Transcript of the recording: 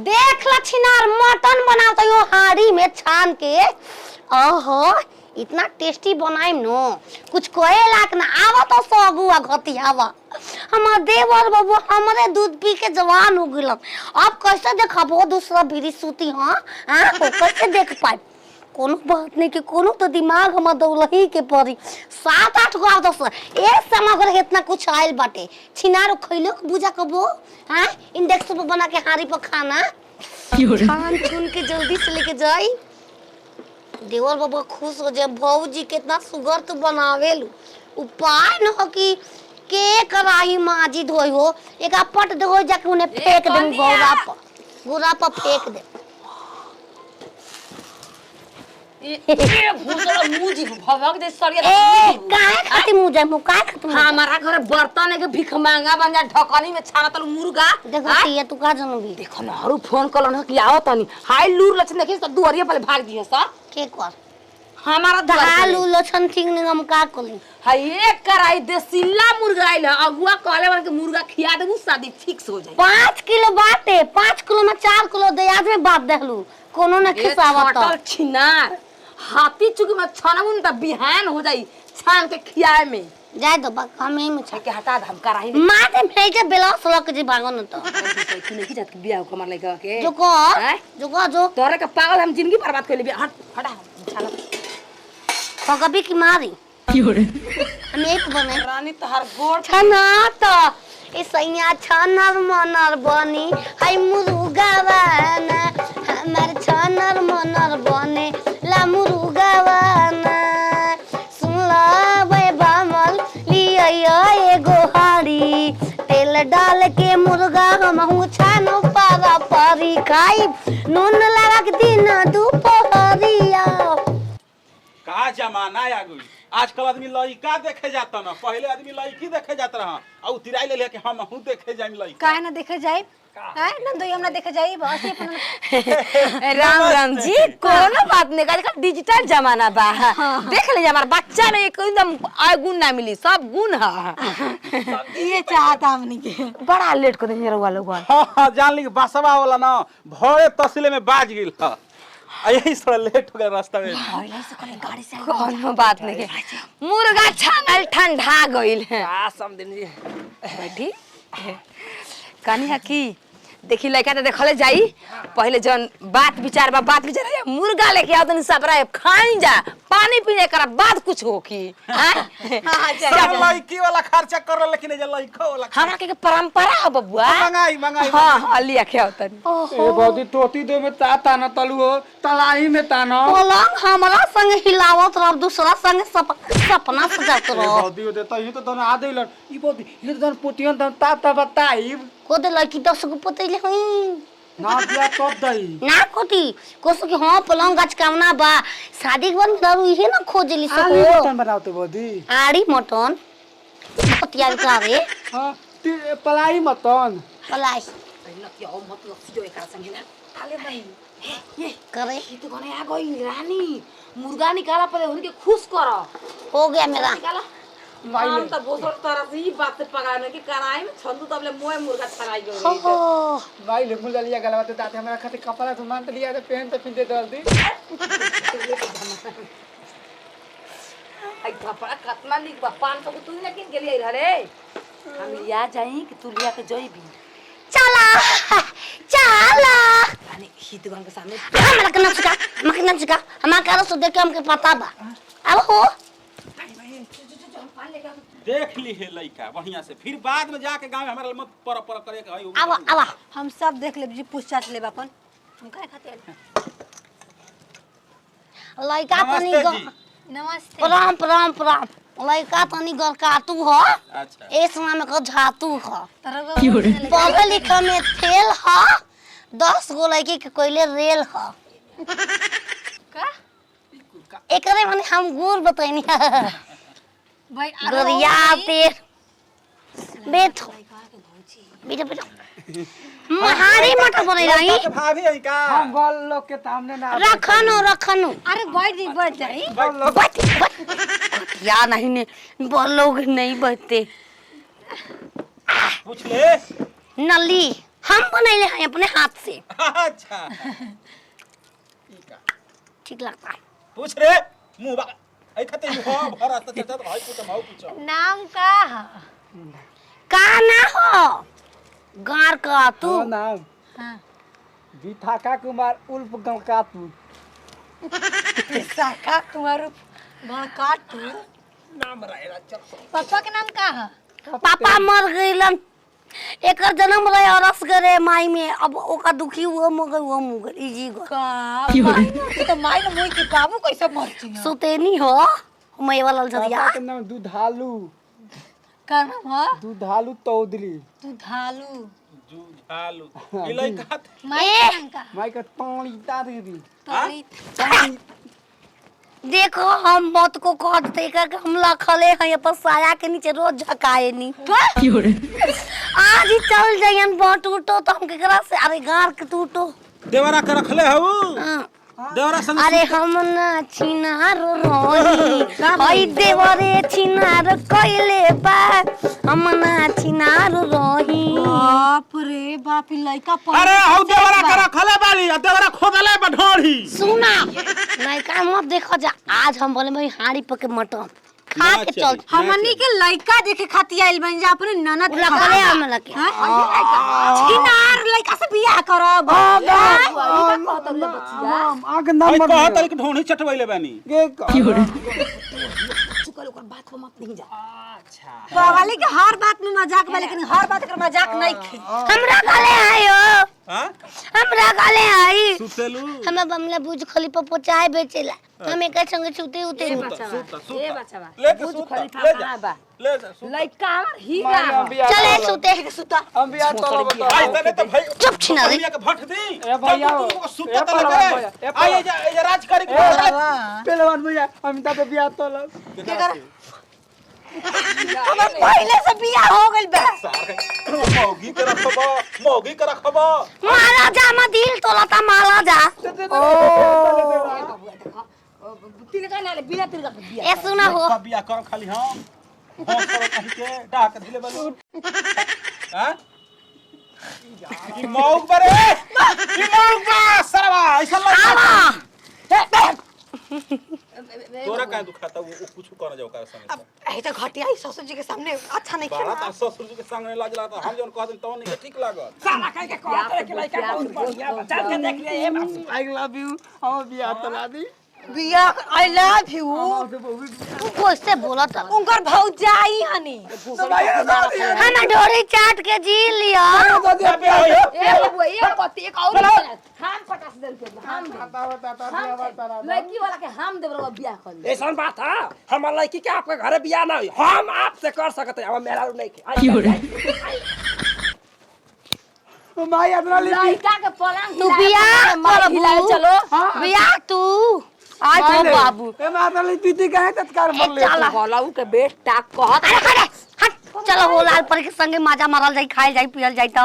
देख लछिनार मटन बनावत यो हाड़ी में छान के। ओहो इतना टेस्टी बनाइम नो कुछ कहे लायक ना आवा तो सगुआ घतियावा। हमार देवर बाबू हमरे दूध पी के जवान हो गेल। अब कैसे देखबो दूसरा बीड़ी सूती हां हां कैसे देख पाए। कोनो बात नहीं कि कोनो तो दिमाग हम दौलही के पड़ी 7-8 गो दस एक समय इतना कुछ आइल बाटे। छिनारो खइलो बुझा कबो हां इंडेक्स पे बना के हारी पर खाना छान छुन के जल्दी से लेके जाई। देवर बाबा खुश हो जाए भौजी कितना सुगर तो बनावेलू। उपाय न हो कि के कराही माजी धोई हो एक पट दो जाके उन्हें फेंक दे गोरा पर फेंक दे। ये भूजला मुजी भवक दे सरिया काहे खाती मुजे मु काहे खाती हमारा घर बर्तन है के भीख मांगा बन जा ढकनी में छाना तल मुर्गा। देखो ये तू का जनो भी देखो ना हरु फोन कलन कि आओ तनी हाय लूर लछन देखि त दुआरिया पे भाग दिए स के कर हमारा धालू लछन ठीक नहीं हम का कली हाय एक कराई दे सिल्ला मुर्गा आइल अगुआ कहले बन के मुर्गा खिया देबू शादी फिक्स हो जाए। 5 किलो बाटे 5 किलो में 4 किलो दे आज में बात देखलू कोनो न खिसावत छिनार हाथी चुकी में छानबुन त बिहान हो जाई छान के खियाए में जाय दो बक हम ही में के हटा दम कराही माथे में के बेलास लक जी भागो न तो नहीं की जात के बियाह कमर लइका के जो तोरे के पागल हम जिंदगी बर्बाद कर लेबे हट हटा छान कभी की मारी हम एक बने रानी तोहर गोड़ छना तो ए सैया छनर मनर बनी हाय मुर्गा बना हमर छनर मनर बने ला मुर्गा बना सुनला बे बामल लिया एगो हाड़ी तेल डाल के मुर्गा हमहू छानो पारा पारी खाई नून लगा के दिन दोपहरिया का जमाना आ गई। आजकल आदमी लड़का देखे जाता ना पहले आदमी लड़की देखे जात रहा और तिराई ले के हम हूं देखे जाइम लड़का काहे ना देखे जाई है नंदोई हमरा देखे जाई बस अपन राम राम जी कोनो बात नहीं आजकल डिजिटल जमाना बा देख ले हमार बच्चा में एकदम गुण ना मिली सब गुण है ये चाहता हमनी के बड़ा लेट कर दे रउआ लोग हां जान ली बसवा वाला ना भोरे तसले में बाज गेल था यही थोड़ा लेट हो गया रास्ता में गाड़ी से कोनो बात नहीं मुर्गा छानल ठंडा गइल है आ समदिन जी बैठी कनिया की देखी लइका त देखले जाई पहले जन बात विचार मुर्गा लेके आओ तनी सबरा खाई जा पानी पीने कर बाद कुछ हो की सब लड़की वाला खर्चा कर लेकिन जे लड़का वाला हमरा के परंपरा हो बबुआ मंगाई हां लिया के आओ तनी ए बौदी तोती दे में ता न तलु हो तलाई में ता न पलंग हमरा संग हिलावत रह दूसरा संग सपना सजात रह बौदी दे त ही तो तन आ देलन ई बौदी ये तन पोतियन तन ता बताई को दे लड़की 10 को पतैले हई ना दिया तब दई ना कोटी कोसो कि हां पलंग गच कामना बा शादी के बाद दारू इहे ना खोजली सो आलू मटन बनाओ तो बौदी आड़ी मटन पतिया का रे हां पलाई मटन पलाई लकिया मतलब जो एकरा संगे ना खाले भाई ये करे ई तो गने आ गई रानी मुर्गा निकाला पहले उनके खुश करो हो गया मेरा निकाला हम तो बोसर तरह से ही बात से पकाने की कराई में छंदू तबले मोए मुर्गा छराई गई हो भाई ले मुर्गा लिया गलवा तो दाते हमरा खाते कपड़ा सामान तो लिया दे पहन तो फिर दे जल्दी आई कपड़ा कतना निक बा 500 को तू लेकिन के लिए रे हम लिया जाई कि तू लिया के जइबी चला अरे ही दुकान के सामने हमरा के नचका हमरा का रसो देख के हमके पता बा अब हो देख ली है लड़का बढ़िया से फिर बाद में जाके गांव में हमारा मत पर करे के हई आवा हम सब देख लेब जी पूछताछ लेब अपन हम काहे खातिर लइका तनी नमस्ते प्रणाम लइका तनी गरकातू ह अच्छा ए समय में को झातू ह तरगो पढ़े लिखे में फेल ह 10 गो लड़की के कोइले रेल ह का एकरे माने हम गुर बताइनी भाई गरिया तेर बेथो बेटा महारी मटर बनै रही भाभी है का हम गल लोग के सामने ना रखनु अरे बैठ जाई या नहीं ने लोग नहीं बचते पूछ ले नली हम बनैले हैं अपने हाथ से। अच्छा ठीक लगता है। पूछ रे मुंह बा आई खते हो भरा त चचा भाई पूछ माऊ पूछ। नाम का है? का ना हो गार का तू तू नाम हाँ। विथाका कुमार उल्फ गंकातू। शाखा तुम्हारे गणकाटू नाम रहेला चल। पापा के नाम का है? पापा मर गइलन। एकर जन्म रहे अरस गरे माई में। अब ओका दुखी हुआ मगर इजी गो का माई तो माई न मोई के बाबू कैसे मरती है? सुतेनी हो मैं वाला जरिया। पापा के नाम दुधालू। का नाम है? दुधालू तौदली। दुधालू। जूझालू इलाई का माई के नाम का है? माई का पानी दादी दी। तोरी देखो हम मौत को कह देते कर हम लखले हैं ये पर साया के नीचे रोज झकाए नी। आज ही चल जाइयन बट उठो तो हम केकरा से अरे गार के टूटो। देवरा के रखले हऊ हाँ। देवरा संग अरे हम ना छिनार रोही हई देवरे छिनार कइले बा हम ना छिनार रोही। बाप रे बाप ई लइका पर अरे हऊ देवरा के रखले बाली आ देवरा खोदले बढोड़ी। सुना नहीं का मत देखो जा आज हम बोले भाई हाड़ी पके मटन खा के चल। हमनी के लइका देखे खाती आइल बन जा अपने ननद लखले हम लके छिनार लइका से बियाह करब। आग नाम आई मत कहा तरी के ढोणी चटवैले बानी। के वाली के हर बात में मजाक बा लेकिन हर बात कर मजाक नहीं खे। हमरा गले आयो हां हमरा गले आई सुतेलू हम बमला बुझ खली पर चाय बेचेला हम एक संगे छुते उते ए बच्चा लेके बुझ सुत खलीफा ले जा कहाँ बा? ले जा सुत। लइका हमर हीरा ह। चले सुते हम बिया तोला आई तने तो भाई चुप छिना रे। दुनिया के भट दी ए भैया सुत ए त पहलवान लगे भैया, ए आई ये राज करी के पहलवान भैया हम तब बिया तोला। हमर पहले से बियाह हो गइल बा। मौगी के रखबा माला जा म दिल तोला ता माला जा। तिलका नाले बिना तिलका के बिया ए सुना हो बिया कर खाली हां हो करो कहीं के डाक दिले बलू हां ई मौग बरे ई मौग बा सरवा ऐसा लगा तोरा का दुखाता वो कुछ कर जाओ का समय ए त घटिया ई ससुर जी के सामने अच्छा नहीं बारा खेला। त ससुर जी के सामने लाज लागत हम जौन कह दिन तो नहीं ठीक लागत साला कह के कहत के लइका बहुत बढ़िया बच्चा के देख ले ए बाबू आई लव यू हम बिया तोला दी। बियाह आई लव यू तू कैसे बोला था उनकर भौजाई हनी। हम डोरी चाट के जी लिया। ए बाबू एक बात एक और हम पटास देल के हम लड़की वाला के हम देब रवा बियाह कर ले। ऐसा बात है हमार लड़की के आपके घरे बियाह ना हुई हम आपसे कर सकते हैं। हम मेरा नहीं के माई अपना ली लड़का के पलंग तू बियाह हिलाए चलो बियाह तू आज हो बाबू ए माता ली पीती काहे तत्कार बोल ले। चल बोलाऊ के बेटा कहत अरे हट चलो हो लाल पर के संगे माजा मारल जाई खाए जाई पियल जाई त